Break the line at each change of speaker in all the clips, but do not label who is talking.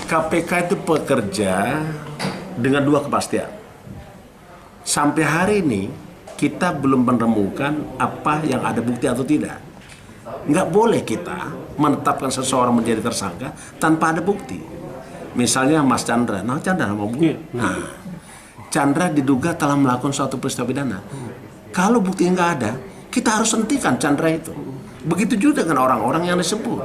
KPK itu bekerja dengan dua kepastian. Sampai hari ini kita belum menemukan apa yang ada bukti atau tidak. Nggak boleh kita menetapkan seseorang menjadi tersangka tanpa ada bukti. Misalnya Mas Chandra, Chandra mau bukti. Chandra diduga telah melakukan suatu peristiwa pidana. Kalau bukti nggak ada, kita harus hentikan Chandra itu. Begitu juga dengan orang-orang yang disebut.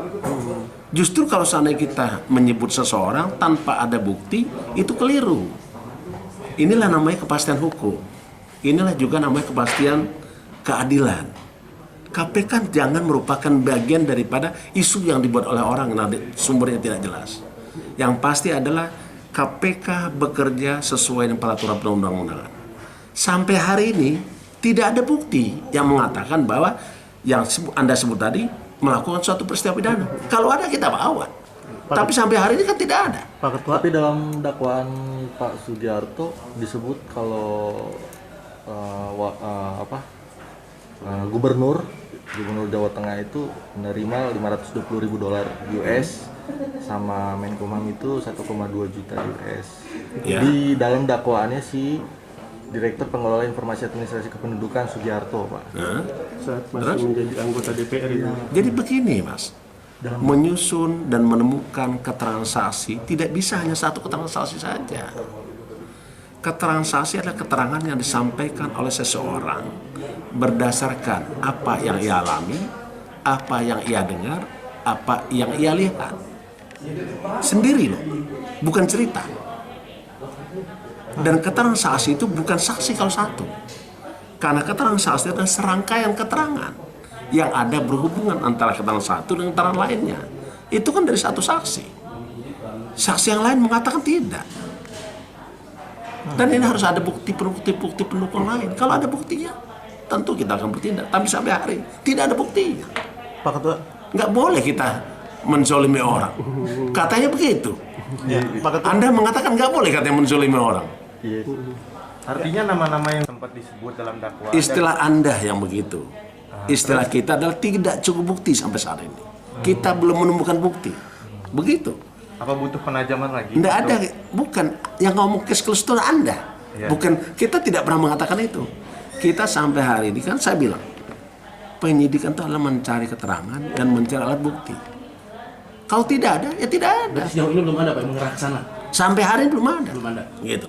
Justru kalau seandainya kita menyebut seseorang tanpa ada bukti, itu keliru. Inilah namanya kepastian hukum. Inilah juga namanya kepastian keadilan. KPK jangan merupakan bagian daripada isu yang dibuat oleh orang yang sumbernya tidak jelas. Yang pasti adalah KPK bekerja sesuai dengan peraturan perundang-undangan. Sampai hari ini tidak ada bukti yang mengatakan bahwa yang Anda sebut tadi melakukan suatu peristiwa pidana. Kalau ada kita bawa. Tapi sampai hari ini kan tidak ada.
Pak Ketua. Tapi dalam dakwaan Pak Sugiharto disebut kalau Gubernur Jawa Tengah itu menerima $520.000 US sama Menkumham itu 1,2 juta US.
Ya.
Di dalam dakwaannya si Direktur Pengelola Informasi Administrasi Kependudukan Sugiharto, Pak.
Saat masih menjadi anggota DPR itu.
Jadi begini, Mas. Menyusun dan menemukan keterangan saksi tidak bisa hanya satu keterangan saksi saja. Keterangan saksi adalah keterangan yang disampaikan oleh seseorang berdasarkan apa yang ia alami, apa yang ia dengar, apa yang ia lihat. Sendiri loh, bukan cerita. Dan keterangan saksi itu bukan saksi kalau satu. Karena keterangan saksi adalah serangkaian keterangan yang ada berhubungan antara keterangan satu dengan keterangan lainnya. Itu kan dari satu saksi. Saksi yang lain mengatakan tidak. Dan ini harus ada bukti pendukung lain. Kalau ada buktinya, tentu kita akan bertindak. Tapi sampai hari tidak ada buktinya.
Pak Ketua.
Nggak boleh kita menzolimi orang. Katanya begitu.
Ya, Pak Ketua.
Anda mengatakan nggak boleh katanya menzolimi orang.
Yes.
Artinya nama-nama yang sempat disebut dalam dakwaan.
Istilah Anda yang begitu. Istilah kita adalah tidak cukup bukti sampai saat ini. Kita belum menemukan bukti. Begitu.
Apa butuh penajaman lagi?
Tidak ada, bukan. Yang ngomong kes-kes itu Anda.
Ya.
Bukan, kita tidak pernah mengatakan itu. Kita sampai hari ini kan saya bilang, penyidikan itu adalah mencari keterangan dan mencari alat bukti. Kalau tidak ada, ya tidak ada.
Sejauh ini belum ada Pak yang mengarah ke sana.
Sampai hari ini belum ada.
Belum ada.
Gitu.